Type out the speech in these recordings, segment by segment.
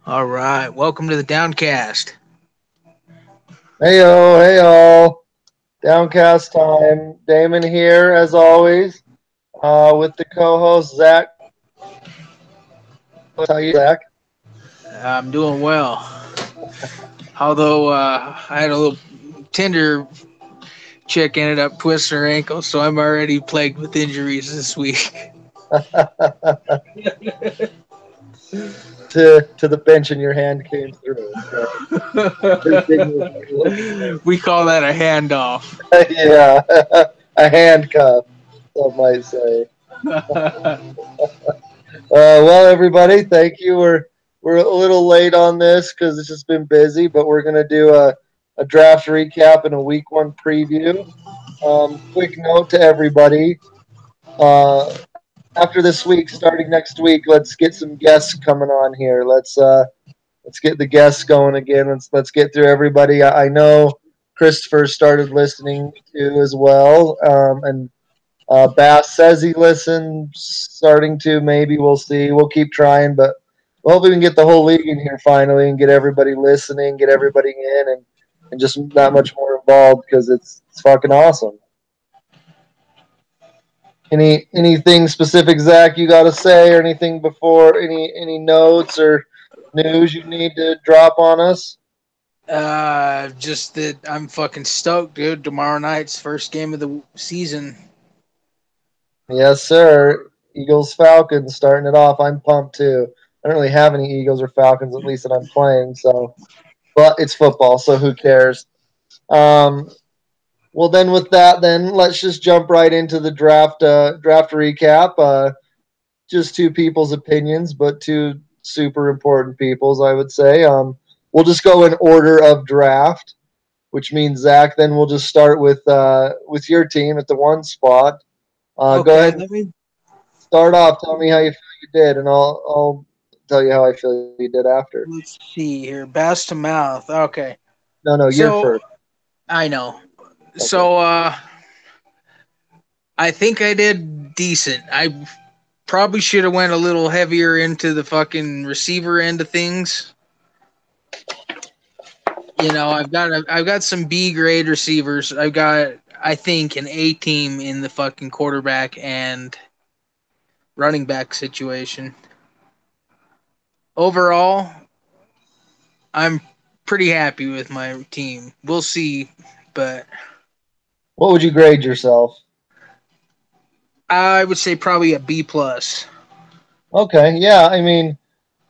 All right, welcome to the Downcast. Heyo, heyo. Downcast time. Damon here, as always, with the co-host Zach. How you, Zach? I'm doing well, although I had a little Tinder chick ended up twisting her ankle, so I'm already plagued with injuries this week. to the bench and your hand came through. So everything was looking We call that a handoff. good. Yeah, a handcuff, some might say. Well, everybody, thank you. We're a little late on this because it's just been busy, but we're gonna do a draft recap and a week one preview. Quick note to everybody: after this week, starting next week, let's get some guests coming on here. Let's get the guests going again. Let's get through everybody. I know Christopher started listening to as well, and Bass says he listened, starting to. Maybe we'll see. We'll keep trying, but hopefully we can get the whole league in here finally and get everybody listening, get everybody in, and just that much more involved because it's fucking awesome. Anything specific, Zach, you got to say, or anything before any notes or news you need to drop on us? Just that I'm fucking stoked, dude. Tomorrow night's first game of the season. Yes, sir. Eagles Falcons starting it off. I'm pumped too. I don't really have any Eagles or Falcons, at least that I'm playing. So, but it's football, so who cares? Um, well, then with that, then let's just jump right into the draft recap. Just two people's opinions, but two super important people's, I would say. We'll just go in order of draft, which means Zach. Then we'll just start with your team at the one spot. Go Okay, ahead and let me start off. Tell me how you feel you did, and I'll tell you how I feel you did after. let's see here. Bass to mouth. Okay, No, you're so first. I know. Okay. So I think I did decent. I probably should have went a little heavier into the fucking receiver end of things. I've got some B grade receivers. I've got I think an A team in the fucking quarterback and running back situation. Overall, I'm pretty happy with my team. We'll see, but What would you grade yourself? I would say probably a B plus. Okay, yeah. I mean,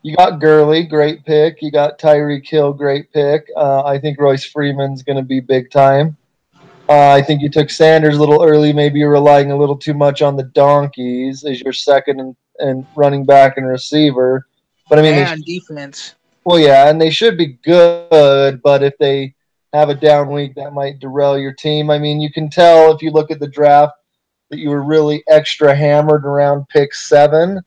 you got Gurley, great pick. You got Tyreek Hill, great pick. I think Royce Freeman's going to be big time. I think you took Sanders a little early. Maybe you're relying a little too much on the donkeys as your second and running back and receiver. But I mean, And defense. well, yeah, and they should be good. But if they have a down week, that might derail your team. I mean, you can tell if you look at the draft that you were really extra hammered around pick 7.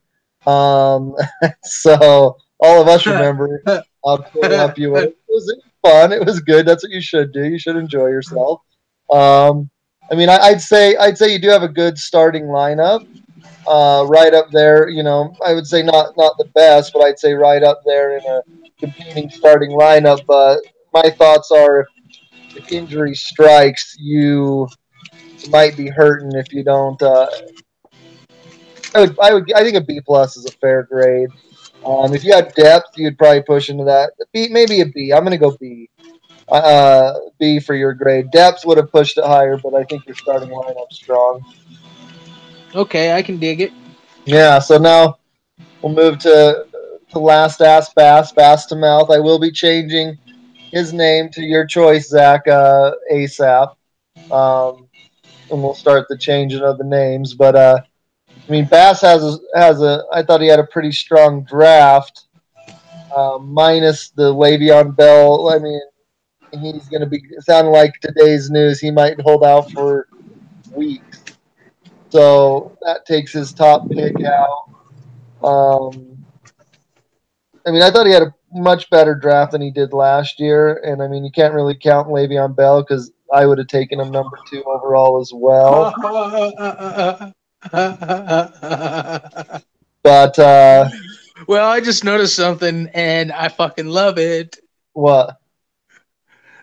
Um, so all of us remember how tore up you were. It was fun. It was good. That's what you should do. You should enjoy yourself. Um, I mean, I'd say you do have a good starting lineup. Right up there, I would say not the best, but I'd say right up there in a competing starting lineup. But my thoughts are, if injury strikes, you might be hurting if you don't. I think a B plus is a fair grade. If you had depth, you'd probably push into that B, maybe a B. I'm going to go B. B for your grade. Depth would have pushed it higher, but I think your starting lineup's strong. Okay, I can dig it. Yeah. So now we'll move to last ass Bass to mouth. I will be changing his name to your choice, Zach, ASAP. Um, and we'll start the changing of the names. But I mean, Bass has a. I thought he had a pretty strong draft, minus the Le'Veon Bell. I mean, he's going to be sounding like today's news. He might hold out for weeks, so that takes his top pick out. I mean, I thought he had a much better draft than he did last year, and I mean, you can't really count Le'Veon Bell because I would have taken him number 2 overall as well. But Well, I just noticed something and I fucking love it. what?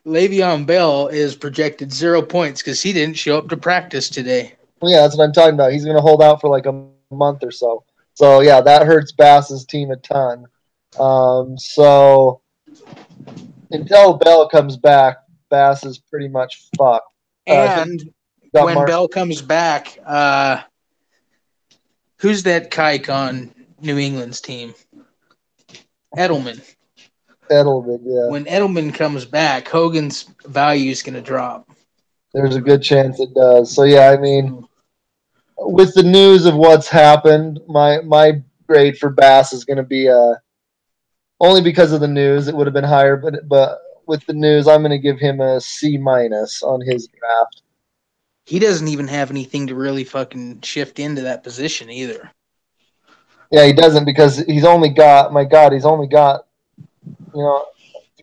Le'Veon Bell is projected 0 points because he didn't show up to practice today. Well, yeah, that's what I'm talking about. He's going to hold out for like a month or so. So yeah, that hurts Bass's team a ton. So until Bell comes back, Bass is pretty much fucked. And when Mark Bell comes back, who's that kike on New England's team? Edelman. Edelman, yeah. When Edelman comes back, Hogan's value is going to drop. There's a good chance it does. So yeah, I mean, with the news of what's happened, my grade for Bass is going to be only because of the news. It would have been higher, but with the news, I'm going to give him a C- on his draft. He doesn't even have anything to really fucking shift into that position either. Yeah, he doesn't because he's only got, my God, he's only got,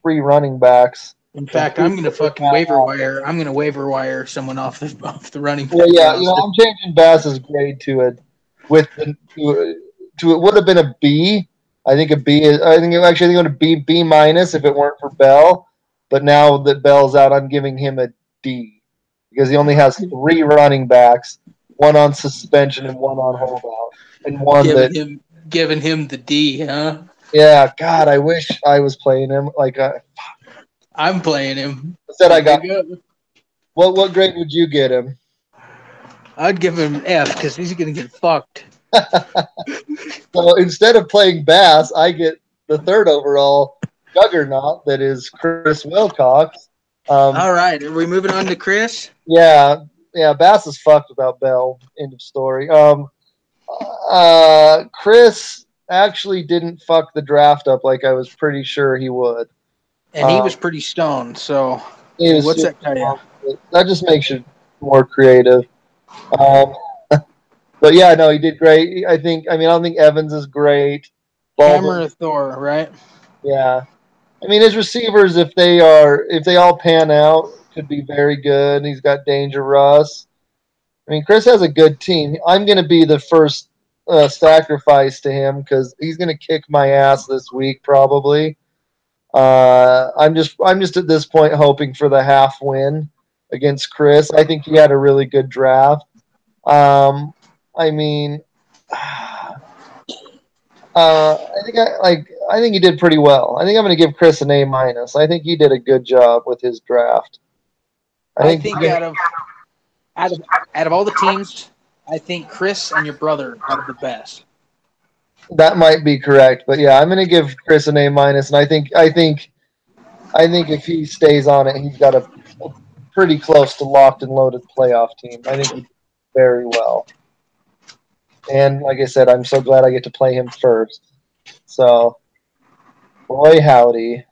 3 running backs. In fact, I'm gonna fucking waiver wire. I'm gonna waiver wire someone off the running back. Well, yeah, I'm changing Bass's grade to it to it would have been a B. I think a B is. I think actually it would be B minus if it weren't for Bell. But now that Bell's out, I'm giving him a D because he only has 3 running backs, 1 on suspension and 1 on holdout, and one giving him the D, huh? Yeah, God, I wish I was playing him. Like I'm playing him. Instead, I got. What grade would you get him? I'd give him F because he's gonna get fucked. So instead of playing Bass, I get the 3rd overall juggernaut that is Chris Wilcox. All right, are we moving on to Chris? Yeah, Bass is fucked without Bell. End of story. Chris actually didn't fuck the draft up like I was pretty sure he would. And he was pretty stoned, so what's that tell you? That just makes you more creative. But yeah, no, he did great. I don't think Evans is great. Hammer Thor, right? Yeah. I mean, his receivers, if they all pan out, could be very good. He's got Danger Russ. I mean, Chris has a good team. I'm going to be the first sacrifice to him because he's going to kick my ass this week probably. I'm just at this point hoping for the half win against Chris. I think he had a really good draft. I mean, I think he did pretty well. I think I'm going to give Chris an A minus. I think he did a good job with his draft. I think out of all the teams, I think Chris and your brother are the best. That might be correct, but yeah, I'm going to give Chris an A minus, and I think if he stays on it, he's got a pretty close to locked and loaded playoff team. I think he did very well. And like I said, I'm so glad I get to play him first. So, boy, howdy.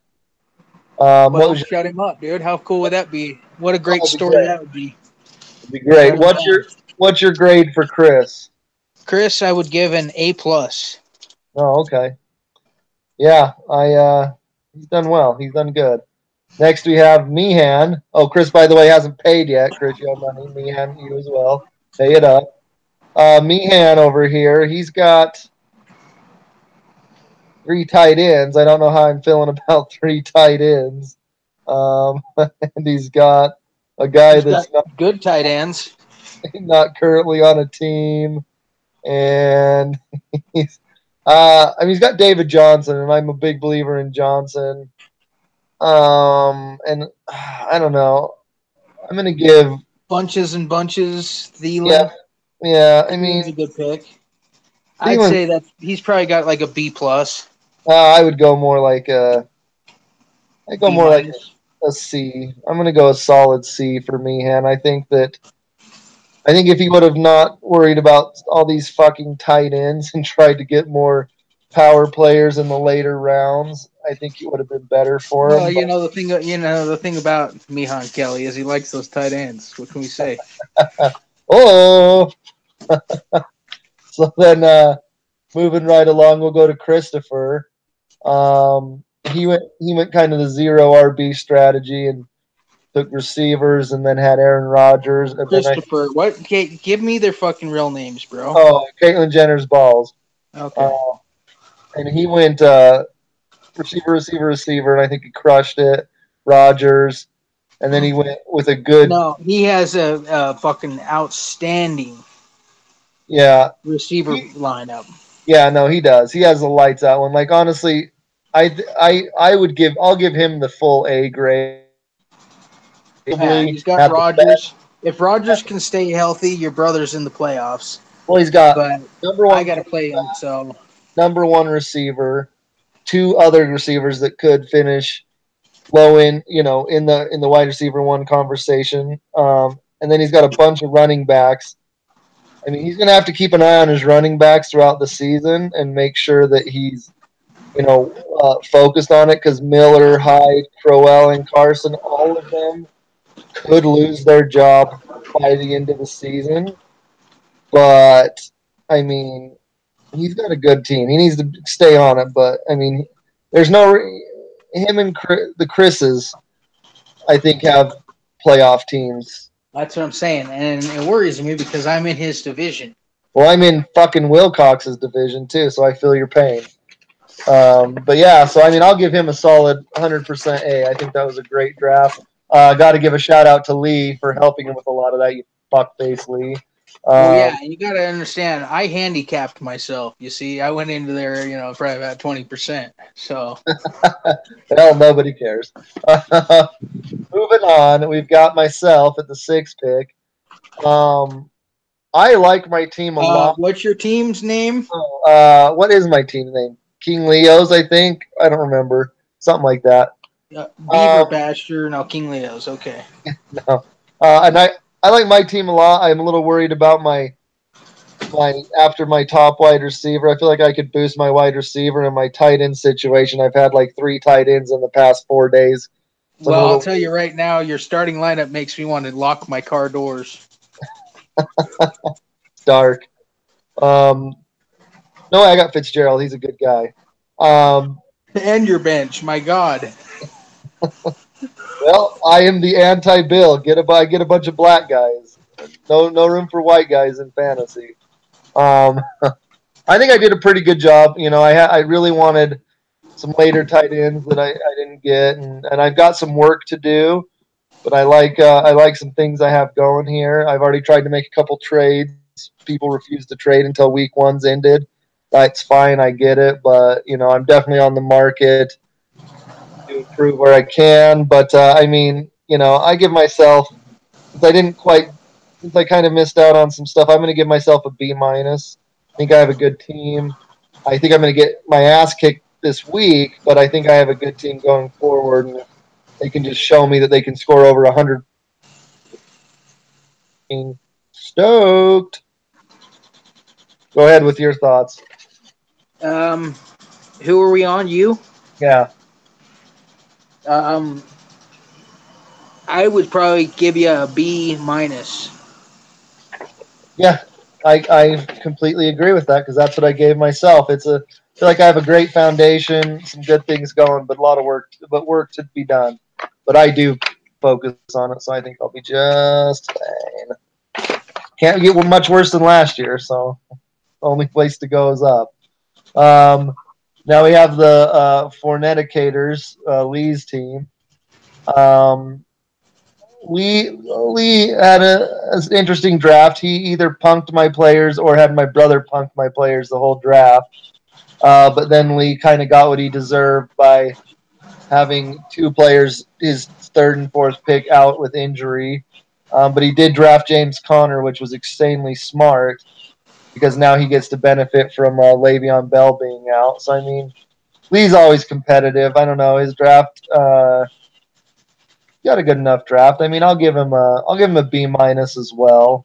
Shut him up, dude. How cool would that be? What a great story that would be. It'd be great. What's your grade for Chris? Chris, I would give an A plus. Oh, okay. Yeah, he's done well. He's done good. Next we have Meehan. Oh, Chris, by the way, hasn't paid yet. Chris, you have money. Meehan, you as well. Pay it up. Meehan over here, he's got 3 tight ends. I don't know how I'm feeling about 3 tight ends. And he's got a guy that's not good tight ends. Not currently on a team, and he's he's got David Johnson, and I'm a big believer in Johnson. And I don't know. I'm gonna give bunches and bunches. Thielen. Yeah. I mean, he's a good pick. I'd say that he's probably got like a B plus. I would go more like a C. I'm gonna go a solid C for Meehan. I think that I think if he would have not worried about all these fucking tight ends and tried to get more power players in the later rounds, I think it would have been better for Well, him. the thing about Mihan Kelly is he likes those tight ends. What can we say? But oh, so then moving right along, we'll go to Christopher. He went kind of the zero RB strategy and took receivers, and then had Aaron Rodgers, and then Christopher, what? Give me their fucking real names, bro. Caitlyn Jenner's balls. Uh, Okay. and he went receiver, receiver, receiver, and I think he crushed it. Rodgers, and then he went with a good, No, he has a fucking outstanding yeah, receiver he, lineup. yeah, no, he does. He has the lights out one. Like honestly, I'll give him the full A grade. Yeah, Probably he's got at the best. Rogers. If Rogers can stay healthy, your brother's in the playoffs. Well, he's got But number I one got to play him, quarterback, so number one receiver, two other receivers that could finish low in, in the wide receiver one conversation. And then he's got a bunch of running backs. I mean, he's going to have to keep an eye on his running backs throughout the season and make sure that he's, focused on it because Miller, Hyde, Crowell, and Carson, all of them could lose their job by the end of the season. But I mean, he's got a good team. He needs to stay on it. But I mean, there's no him and the Chris's. I think have playoff teams. that's what I'm saying. And it worries me because I'm in his division. Well, I'm in fucking Wilcox's division too, so I feel your pain. But yeah, so I mean, I'll give him a solid 100% A. I think that was a great draft. Got to give a shout out to Lee for helping him with a lot of that. You fuckface Lee. Well, Um, yeah, you got to understand. I handicapped myself. You see, I went into there, probably about 20%. So, Hell, nobody cares. Moving on, we've got myself at the sixth pick. Um, I like my team a lot. what's your team's name? What is my team name? King Leo's, I think. I don't remember. Something like that. Beaver Um, Pasture. No, King Leo's. Okay. no. And I like my team a lot. I'm a little worried about my top wide receiver. I feel like I could boost my wide receiver in my tight end situation. I've had like 3 tight ends in the past 4 days. So I'm a Well, I'll little tell you right now, your starting lineup makes me want to lock my car doors. dark. Um, no, I got Fitzgerald. He's a good guy. Um, And your bench, my God. well, I am the anti-Bill. Get a bunch of black guys. No room for white guys in fantasy. Um, I think I did a pretty good job. I really wanted some later tight ends that I didn't get, and I've got some work to do. But I like some things I have going here. I've already tried to make a couple trades. People refused to trade until week 1's ended. That's fine, I get it, but I'm definitely on the market to improve where I can. But I mean, I give myself since I didn't quite since I kind of missed out on some stuff. I'm going to give myself a B minus. I think I have a good team. I think I'm going to get my ass kicked this week, but I think I have a good team going forward, and they can just show me that they can score over 100. Stoked. Go ahead with your thoughts. Um, who are we on? You? Yeah. Um, I would probably give you a B minus. Yeah, I completely agree with that because that's what I gave myself. I feel like I have a great foundation, some good things going, but a lot of work to be done. But I do focus on it, so I think I'll be just fine. Can't get much worse than last year, so the only place to go is up. Now we have the Fourneticators, Lee's team. Um, Lee had an interesting draft. He either punked my players or had my brother punk my players the whole draft. But then Lee kind of got what he deserved by having 2 players, his third and fourth pick, out with injury. But he did draft James Conner, which was extremely smart because now he gets to benefit from Le'Veon Bell being out. So I mean, Lee's always competitive. I don't know his draft. Got a good enough draft. I mean, I'll give him a B minus as well.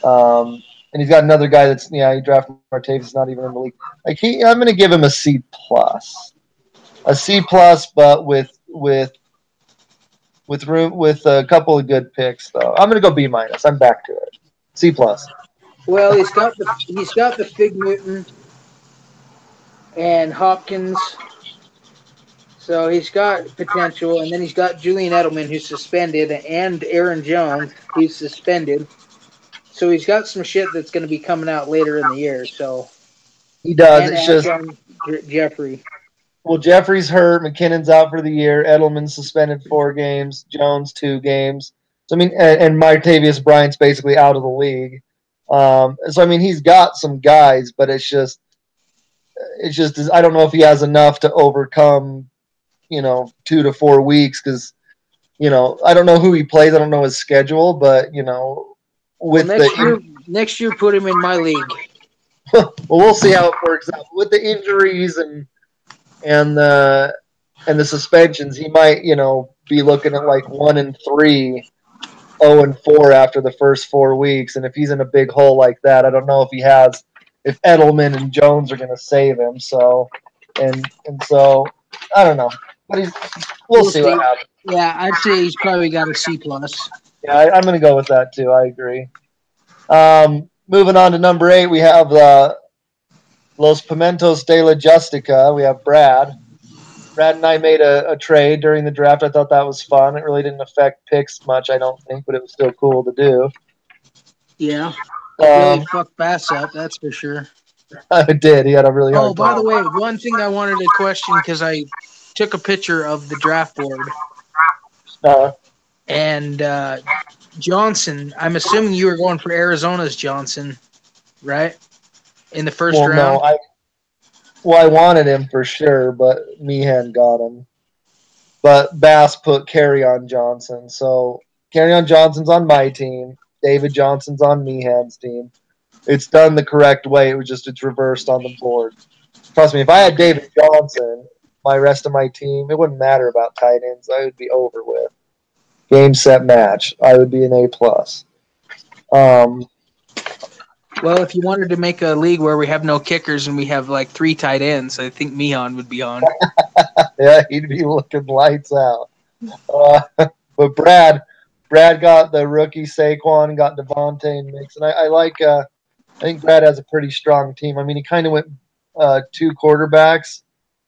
And he's got another guy that's he drafted Martavis, not even in the league. I'm going to give him a C plus, but with room with a couple of good picks though. I'm going to go B minus. I'm back to it. C plus. Well, he's got the Fig Newton and Hopkins, so he's got potential, and then he's got Julian Edelman who's suspended, and Aaron Jones who's suspended. So he's got some shit that's going to be coming out later in the year. So He does. and It's just Alshon Jeffrey. well, Jeffrey's hurt. McKinnon's out for the year. Edelman's suspended 4 games. Jones 2 games. So I mean, and Martavius Bryant's basically out of the league. So I mean, he's got some guys, but it's just I don't know if he has enough to overcome 2 to 4 weeks because I don't know who he plays. I don't know his schedule, but Well, with the next year, put him in my league. well, we'll see how it works out with the injuries and the suspensions. He might be looking at like 1-3, 0-4 after the first 4 weeks, and if he's in a big hole like that, I don't know if Edelman and Jones are going to save him. So so I don't know, but we'll see what happens. Yeah, I'd say he's probably got a C plus. Yeah, I'm going to go with that too. I agree. Moving on to number 8, we have Los Pimentos de la Justica. We have Brad. Brad and I made a trade during the draft. I thought that was fun. It really didn't affect picks much, I don't think, but it was still cool to do. Yeah, really fucked Bass up, that's for sure. It did. He had a really hard Oh, by time. the way, one thing I wanted to question because I took a picture of the draft board and Johnson. I'm assuming you were going for Arizona's Johnson, right? In the first round. No, I wanted him for sure, but Meehan got him. But Bass put Kerryon Johnson, so Kerryon Johnson's on my team. David Johnson's on Meehan's team. It's done the correct way. It's reversed on the board. Trust me, if I had David Johnson, my rest of my team, it wouldn't matter about tight ends. I would be over with. Game, set, match. I would be an A plus. Well, if you wanted to make a league where we have no kickers and we have like 3 tight ends, I think Meehan would be on. Yeah, he'd be looking lights out. But Brad got the rookie Saquon, got Devontae and Mixon. I think Brad has a pretty strong team. I mean, he kind of went 2 quarterbacks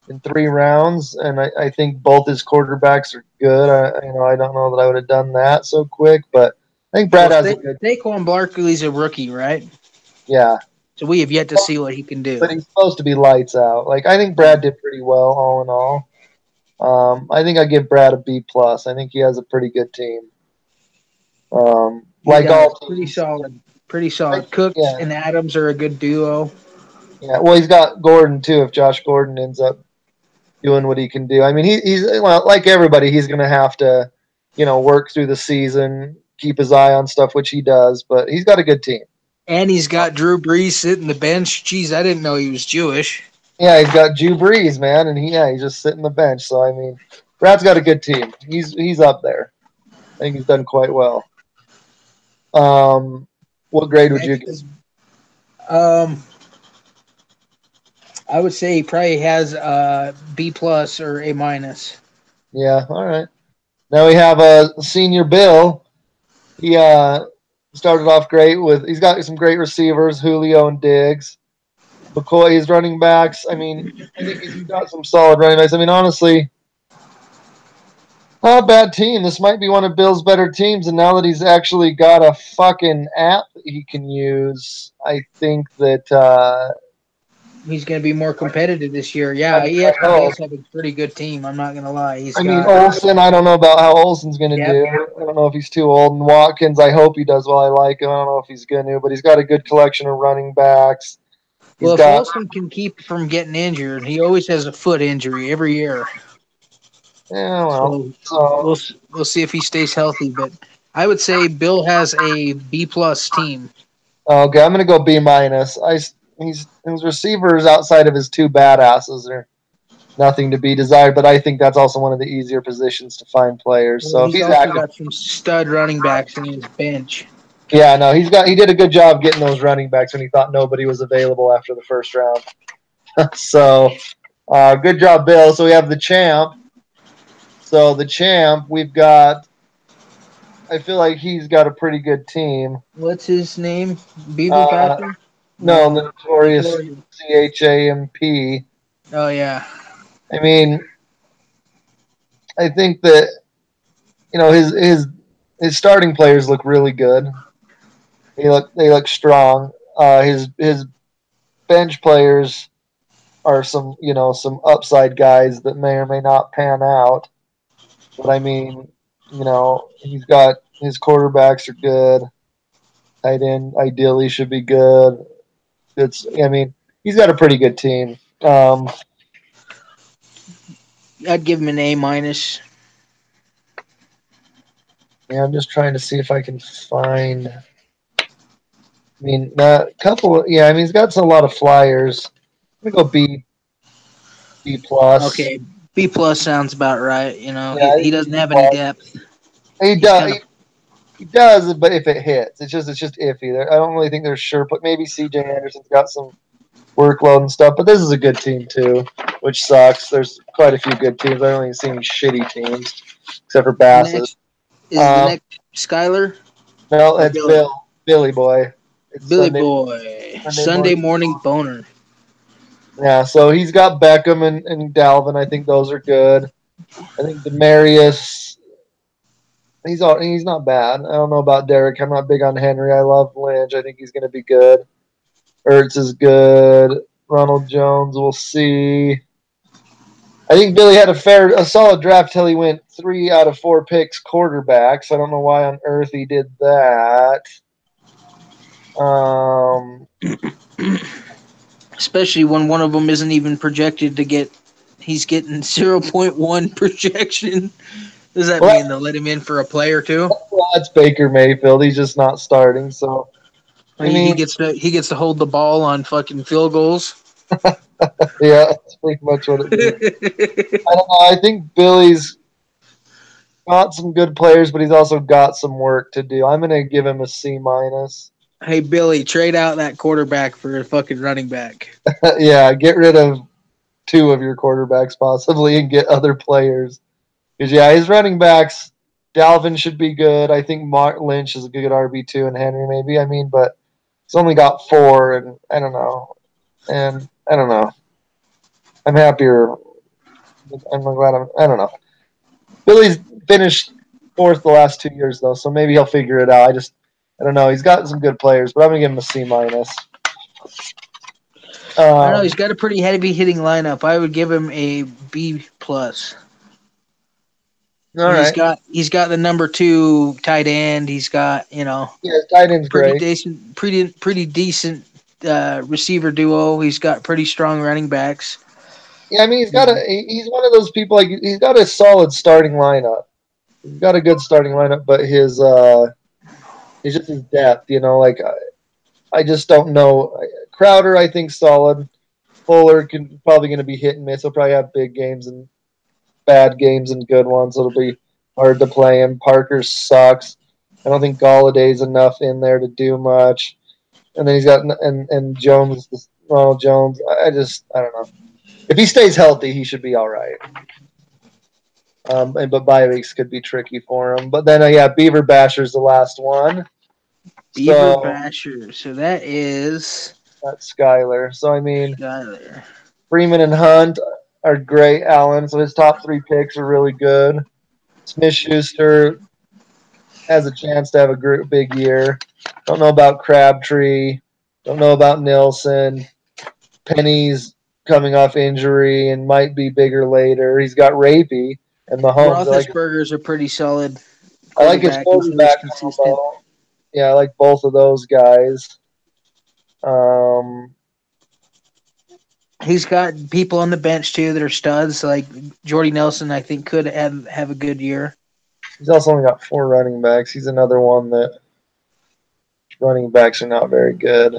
in 3 rounds, and I think both his quarterbacks are good. I don't know that I would have done that so quick, but I think Brad has a good. Saquon Barkley's a rookie, right? Yeah. So we have yet to see what he can do. But he's supposed to be lights out. Like I think Brad did pretty well, all in all. I think I give Brad a B plus. I think he has a pretty good team. Like all teams. Pretty solid. Cooks and Adams are a good duo. Yeah, well, he's got Gordon too. If Josh Gordon ends up doing what he can do, I mean, he's like everybody. He's going to have to, work through the season, keep his eye on stuff, which he does. But he's got a good team. And he's got Drew Brees sitting the bench. Jeez, I didn't know he was Jewish. Yeah, he's got Drew Brees, man, and he's just sitting the bench. So I mean, Brad's got a good team. He's up there. I think he's done quite well. What grade would you give? I would say he probably has B plus or A minus. Yeah, all right. Now we have a senior Bill. He started off great he's got some great receivers, Julio and Diggs. McCoy's running backs. I mean, I think he's got some solid running backs. I mean, honestly, not a bad team. This might be one of Bill's better teams, and now that he's actually got a fucking app that he can use, I think that he's going to be more competitive this year. Yeah, he does have a pretty good team. I'm not going to lie. Olsen, I don't know about how Olsen's going to do. I don't know if he's too old. And Watkins, I hope he does well. I like him. I don't know if he's going to, but he's got a good collection of running backs. If Olsen can keep from getting injured, he always has a foot injury every year. Yeah, well, so we'll see if he stays healthy. But I would say Bill has a B plus team. Okay, I'm going to go B minus. His receivers outside of his 2 badasses are nothing to be desired, but I think that's also one of the easier positions to find players. So if he's also got some stud running backs in his bench. Yeah, no, he did a good job getting those running backs when he thought nobody was available after the first round. So, good job, Bill. So we have the champ. So the champ, we've got. I feel like he's got a pretty good team. What's his name? Beaver Uh, Patcher? no, the No, notorious Notorious. CHAMP. Oh yeah. I mean, I think that his starting players look really good. They look strong. His bench players are some upside guys that may or may not pan out. But I mean, he's got his quarterbacks are good. Tight end ideally should be good. I mean, he's got a pretty good team. I'd give him an A minus. Yeah, I'm just trying to see if I can find. I mean, a couple. Yeah, I mean, he's got a lot of flyers. I'm gonna go B plus. Okay, B plus sounds about right. Yeah, He doesn't B have any plus. depth. He He's does. kind of He does, but if it hits, it's just iffy. I don't really think they're sure. But maybe C.J. Anderson's got some workload and stuff. But this is a good team too, which sucks. There's quite a few good teams. I don't even see any shitty teams except for the Bass's. next is the Um, next Skyler no, or it's Billy. Billy Boy. It's Billy Sunday Boy, Sunday Sunday morning. morning boner. Yeah, so he's got Beckham and Dalvin. I think those are good. I think Demarius. He's not bad. I don't know about Derek. I'm not big on Henry. I love Lynch. I think he's going to be good. Ertz is good. Ronald Jones, we'll see. I think Billy had a solid draft till he went 3 out of 4 picks quarterbacks. I don't know why on earth he did that. Um, Especially when one of them isn't even projected to get. He's getting 0.1 projection. Does that well, mean they'll let him in for a play or two? that's Baker Mayfield. He's just not starting. So I He mean, gets to hold the ball on fucking field goals. yeah, that's pretty much what it means. I don't know. I think Billy's got some good players, but he's also got some work to do. I'm going to give him a C minus. Hey Billy, trade out that quarterback for a fucking running back. Yeah, get rid of 2 of your quarterbacks possibly and get other players. Because yeah, his running backs, Dalvin should be good. I think Mark Lynch is a good RB2 and Henry maybe. I mean, but he's only got 4, and I don't know. And I don't know. I'm happier. I'm glad I don't know. Billy's finished 4th the last 2 years though, so maybe he'll figure it out. I don't know. He's got some good players, but I'm gonna give him a C minus. I know Um, he's got a pretty heavy hitting lineup. I would give him a B plus. all He's right. got the number 2 tight end. He's got Yeah, tight end's pretty great. decent pretty decent receiver duo. He's got pretty strong running backs. Yeah, I mean he's one of those people like he's got a solid starting lineup. He's got a good starting lineup, but his just his depth, like I just don't know. Crowder, I think solid. Fuller probably going to be hit and miss. He'll probably have big games and bad games and good ones. It'll be hard to play him. Parker sucks. I don't think Galladay's enough in there to do much. And then he's got and Jones, Ronald Jones. I don't know. If he stays healthy, he should be all right. But bye weeks could be tricky for him. But then yeah, Beaver Basher's the last one. Beaver So Basher. So that is that's Skyler. So I mean, Skyler. Freeman and Hunt are great. Allen. So his top 3 picks are really good. Smith Schuster has a chance to have a big year. Don't know about Crabtree. Don't know about Nilsson. Penny's coming off injury and might be bigger later. He's got Rapey and Mahomes. Roethlisberger's a pretty solid I like his quarterback. He's always quarterback consistent. combo. Yeah, I like both of those guys. Um, He's got people on the bench too that are studs. Like Jordy Nelson, I think could have a good year. he's also only got 4 running backs. He's another one that running backs are not very good.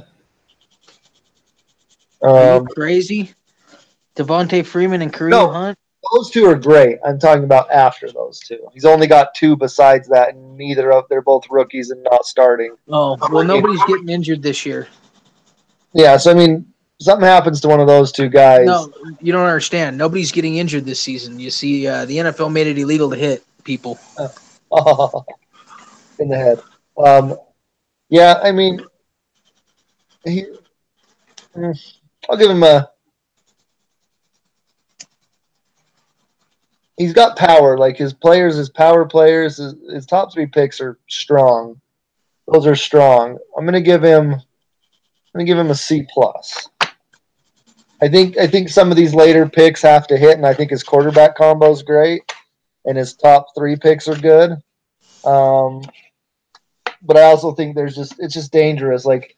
Are you Um, crazy? Devontae Freeman and Kareem no, Hunt. those two are great. I'm talking about after those two. He's only got two besides that, and neither of they're both rookies and not starting. Oh well, nobody's getting injured this year. Yeah, so I mean, something happens to one of those two guys. No, you don't understand. Nobody's getting injured this season. You see, the NFL made it illegal to hit people. In the head. Um, yeah, I mean, he, I'll give him a. He's got power. Like his players, his power players, his top three picks are strong. Those are strong. I'm gonna give him. I'm gonna give him a C plus. I think some of these later picks have to hit, and I think his quarterback combo is great, and his top three picks are good. Um, but I also think it's just dangerous. Like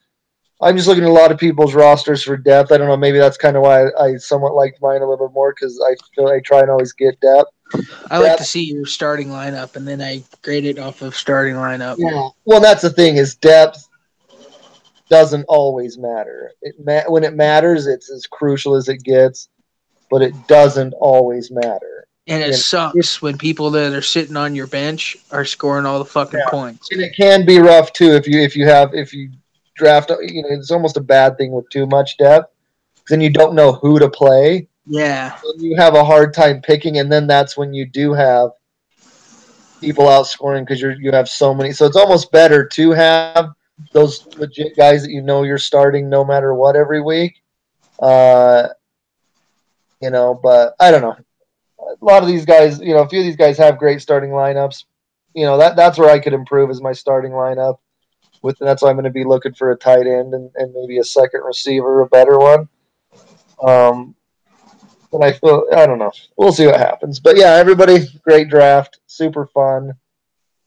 I'm just looking at a lot of people's rosters for depth. I don't know. Maybe that's kind of why I somewhat liked mine a little bit more because I feel I try and always get depth. I like to Depth, see your starting lineup, and then I grade it off of starting lineup. yeah. Well, that's the thing is depth doesn't always matter. When it matters, it's as crucial as it gets, but it doesn't always matter. And it You know, sucks when people that are sitting on your bench are scoring all the fucking yeah, points. and it can be rough too if you draft. You know, it's almost a bad thing with too much depth because then you don't know who to play. Yeah. And you have a hard time picking, and then that's when you do have people outscoring because you have so many. So it's almost better to have those legit guys that you know you're starting no matter what every week. Uh, you know, but I don't know. A lot of these guys, you know, a few of these guys have great starting lineups. You know, that's where I could improve is my starting lineup. That's why I'm going to be looking for a tight end and maybe a second receiver, a better one. Um, and I don't know. We'll see what happens. But yeah, everybody, great draft, super fun.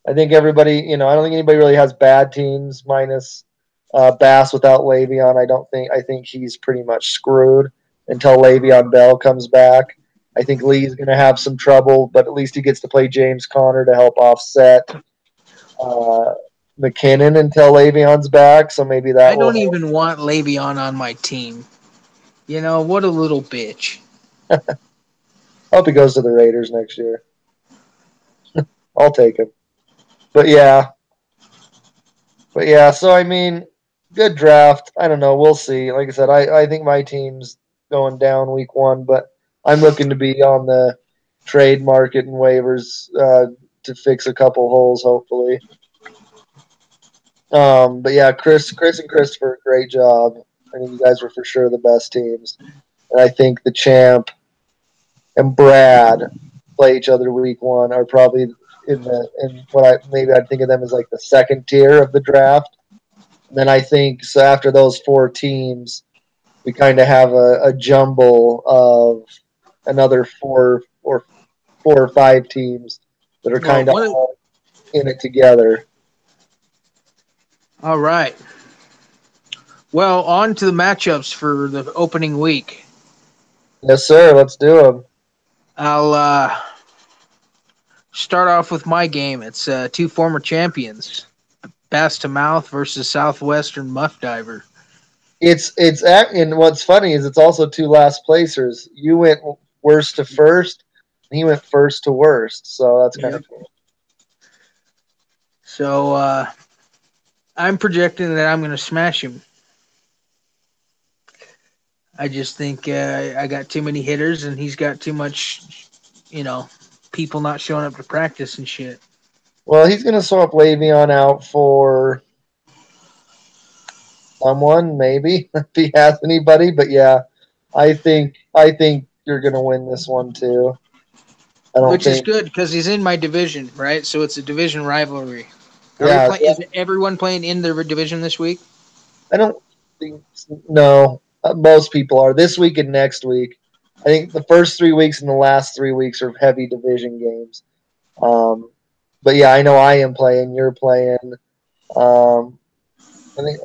I think everybody, you know, I don't think anybody really has bad teams minus Bass without Le'Veon. I think he's pretty much screwed until Le'Veon Bell comes back. I think Lee's going to have some trouble, but at least he gets to play James Conner to help offset uh, McKinnon until Le'Veon's back. So maybe I that will don't help. even want Le'Veon on my team. You know, what a little bitch. Hope he goes to the Raiders next year. I'll take him. But yeah, so I mean, good draft. I don't know. We'll see. Like I said, I think my team's going down week one, but I'm looking to be on the trade market and waivers to fix a couple holes, hopefully. But yeah, Chris, and Christopher, great job. I think you guys were for sure the best teams, and I think the champ and Brad play each other week one are probably in what I'd think of them as like the second tier of the draft. And then I think so after those four teams, we kind of have a jumble of another four or five teams that are Well, kind of all in it together. all right. Well, on to the matchups for the opening week. Yes, sir. Let's do them. I'll start off with my game. It's two former champions, Bass to Mouth versus Southwestern Muff Diver. And what's funny is it's also two last placers. You went worst to first, and he went first to worst. So that's kind Yep. of cool. So I'm projecting that I'm going to smash him. I just think I got too many hitters, and he's got too much, you know, people not showing up to practice and shit. Well, he's going to swap Le'Veon out for someone, maybe if he has anybody. But yeah, I think you're going to win this one too. I don't Which is think. good because he's in my division, right? So it's a division rivalry. Are we Yeah, playing? Is everyone playing in their division this week? I don't think no. Most people are this week and next week. I think the first 3 weeks and the last 3 weeks are heavy division games. Um, but yeah, I know I am playing. You're playing. Um, I think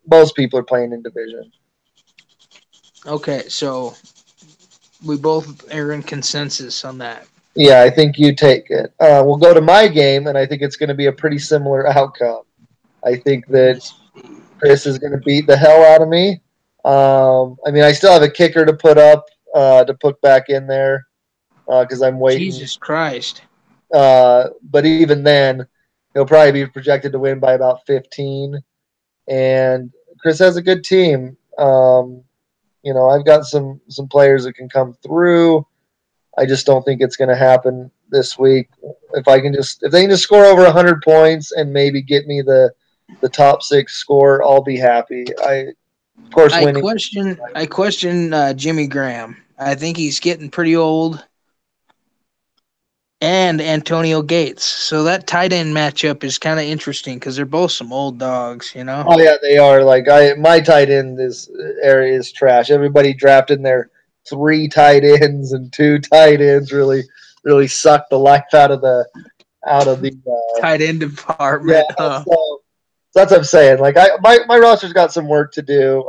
most people are playing in division. Okay, so we both are in consensus on that. Yeah, I think you take it. We'll go to my game, and I think it's going to be a pretty similar outcome. I think that Chris is going to beat the hell out of me. I mean, I still have a kicker to put up, to put back in there. because I'm waiting. Jesus Christ. But even then, he'll probably be projected to win by about 15. And Chris has a good team. I've got some players that can come through. I just don't think it's going to happen this week. If they can just score over 100 points and maybe get me the top 6 score, I'll be happy. Of course, winning. I question Jimmy Graham. I think he's getting pretty old. And Antonio Gates. So that tight end matchup is kind of interesting because they're both some old dogs, you know? Oh yeah, they are. Like my tight end is area is trash. Everybody drafted in their 3 tight ends and 2 tight ends really sucked the life out of the Tight end yeah. department. So that's what I'm saying. Like my roster's got some work to do.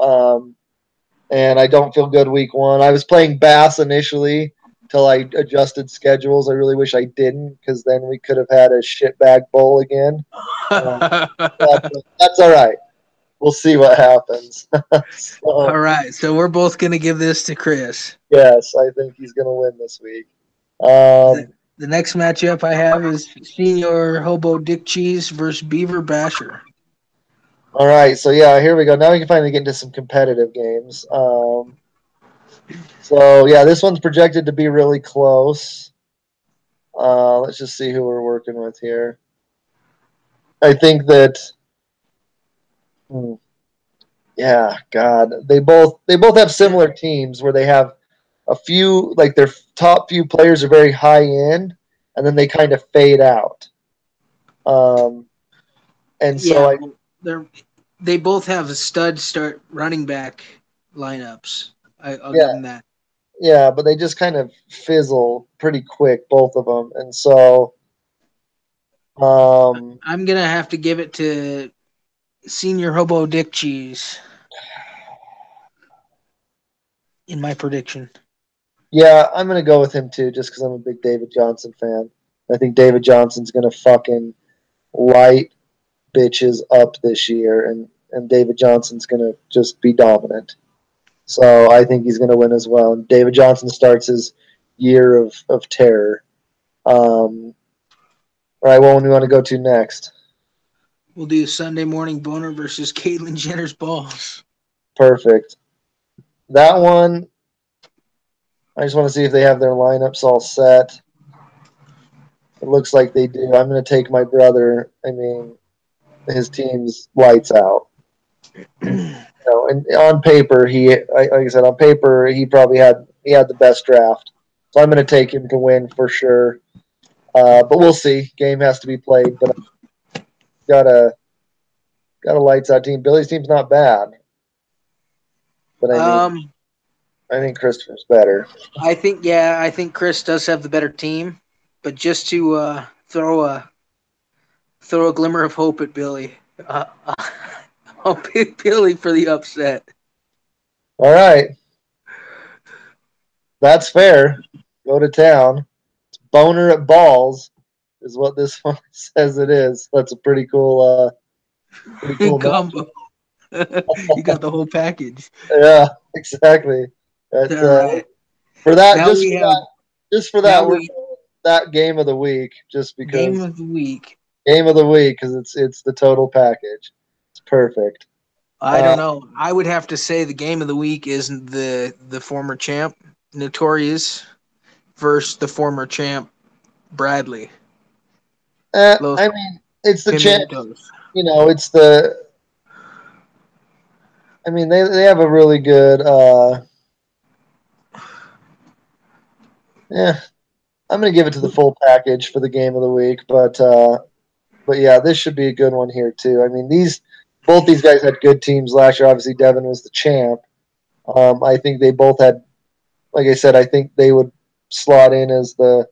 And I don't feel good week 1. I was playing Bass initially till I adjusted schedules. I really wish I didn't because then we could have had a shitbag bowl again. But that's all right. We'll see what happens. All So right. So we're both going to give this to Chris. yes, I think he's going to win this week. The, the next matchup I have is Senior Hobo Dick Cheese versus Beaver Basher. All right, so yeah, here we go. Now we can finally get into some competitive games. So yeah, this one's projected to be really close. Let's just see who we're working with here. I think that, hmm, yeah, God, they both have similar teams where they have a few like their top few players are very high end, and then they kind of fade out. Um, and so Yeah, I they both have a stud start running back lineups. I'll give yeah them that. yeah, but they just kind of fizzle pretty quick, both of them, and so um, I'm gonna have to give it to Senior Hobo Dick Cheese in my prediction. yeah, I'm gonna go with him too, just because I'm a big David Johnson fan. I think David Johnson's gonna fucking light bitches up this year, and David Johnson's gonna just be dominant. So I think he's gonna win as well. And David Johnson starts his year of terror. All right, what one do we want to go to next? We'll do Sunday Morning Boner versus Caitlyn Jenner's balls. Perfect. That one, I just want to see if they have their lineups all set. It looks like they do. I'm going to take my brother. I mean, his team's lights out. And on paper, like I said, on paper, he had the best draft. So I'm going to take him to win for sure. But we'll see. Game has to be played. But got a got a lights out team. Billy's team's not bad, but I mean, um, I think Christopher's better. I think Chris does have the better team, but just to throw a glimmer of hope at Billy, I'll pick Billy for the upset. All right, that's fair. Go to town. Boner at balls is what this one says it is. That's a pretty cool Combo. matchup. You got the whole package. Yeah, exactly. That's All right. for that. Now we have Just for now that. We're we going that game of the week, just game because of the week. game of the week because it's the total package. It's perfect. I Uh, don't know. I would have to say the game of the week is the former champ Notorious versus the former champ Bradley. Los I mean, it's the champ. Pimientos. It's the. I mean, they have a really good. Yeah, I'm going to give it to the full package for the game of the week, but yeah, this should be a good one here too. I mean, both these guys had good teams last year. Obviously, Devin was the champ. I think they both had, like I said, I think they would slot in as the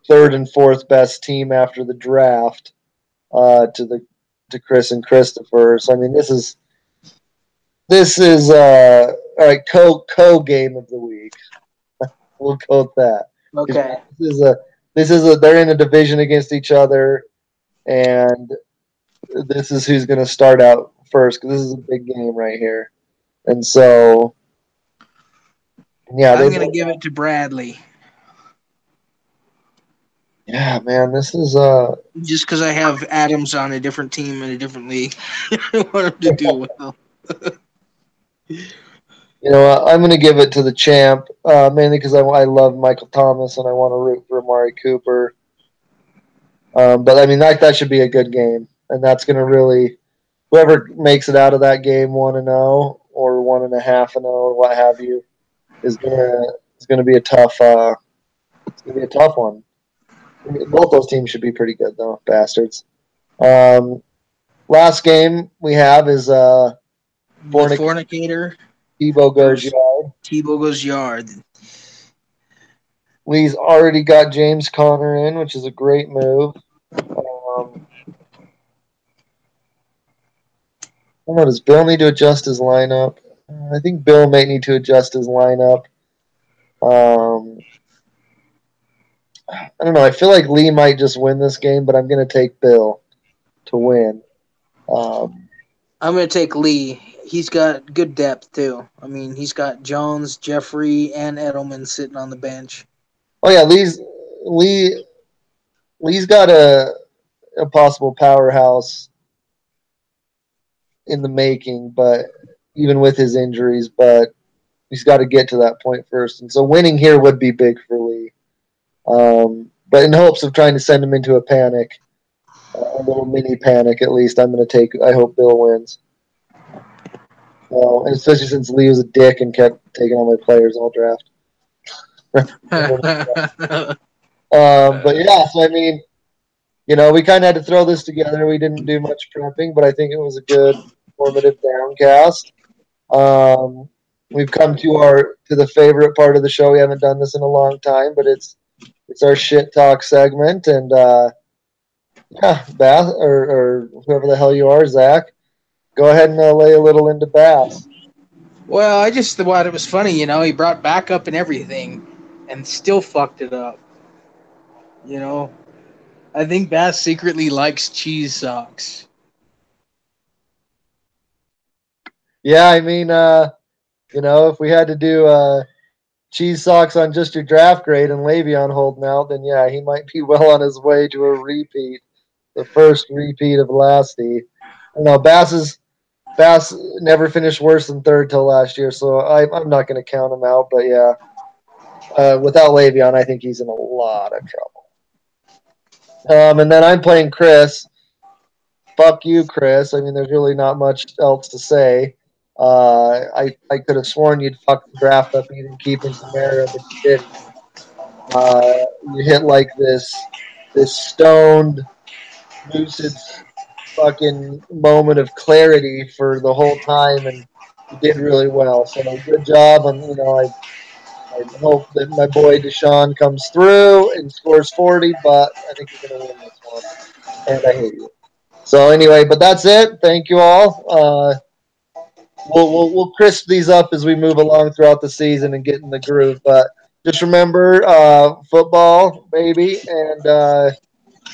third and fourth best team after the draft to Chris and Christopher. So I mean, this is all right. Co game of the week. We'll go with that. Okay. This is a they're in a division against each other, and this is who's going to start out first because this is a big game right here. And so, yeah, they I'm gonna both. give it to Bradley. Yeah, man, this is Just because I have Adams on a different team in a different league, I want him to do well. I'm going to give it to the champ, mainly because I love Michael Thomas and I want to root for Amari Cooper. But I mean, that should be a good game, and that's going to really whoever makes it out of that game 1-0 or 1.5-0 or what have you is gonna be a tough it's gonna be a tough one. Both those teams should be pretty good though, bastards. Um, Last game we have is The Fornic fornicator Tebow goes versus yard. Tebow goes yard. Lee's already got James Conner in, which is a great move. I don't know. Does Bill need to adjust his lineup? I think Bill may need to adjust his lineup. Um, I don't know. I feel like Lee might just win this game, but I'm going to take Bill to win. Um, I'm gonna take Lee. He's got good depth too. I mean, he's got Jones, Jeffrey, and Edelman sitting on the bench. oh yeah, Lee Lee's got a possible powerhouse in the making, but even with his injuries, but he's got to get to that point first. And so winning here would be big for Lee. But in hopes of trying to send him into a panic, a little mini panic at least, I'm going to take. I hope Bill wins. And especially since Lee was a dick and kept taking all my players all draft. But yeah, so I mean, we kind of had to throw this together. We didn't do much prepping, but I think it was a good, informative downcast. Um, we've come to the favorite part of the show. We haven't done this in a long time, but it's our shit talk segment, and yeah, Bass or whoever the hell you are, Zach, go ahead and lay a little into Bass. Well, I just thought it was funny. He brought backup and everything, and still fucked it up. You know, I think Bass secretly likes cheese socks. Yeah, I mean, if we had to do cheese socks on just your draft grade and Le'Veon holding out, then yeah, he might be well on his way to a repeat, the first repeat of Lasty. No, Bass never finished worse than third till last year, so I'm not going to count him out. But yeah, without Le'Veon, I think he's in a lot of trouble. And then I'm playing Chris. Fuck you, Chris. I mean, there's really not much else to say. I could have sworn you'd fuck the draft up even keeping Kamara, but you didn't. You hit like this stoned, lucid fucking moment of clarity for the whole time, and you did really well. So good job. And I hope that my boy Deshaun comes through and scores 40, but I think you're gonna win this one. And I hate you. So anyway, but that's it. Thank you all. We'll crisp these up as we move along throughout the season and get in the groove. But just remember, football, baby, and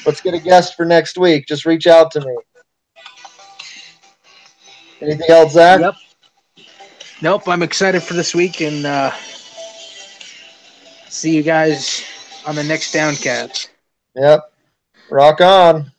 let's get a guest for next week. Just reach out to me. Anything else, Zach? Yep. Nope. I'm excited for this week, and see you guys on the next Downcast. Yep. Rock on.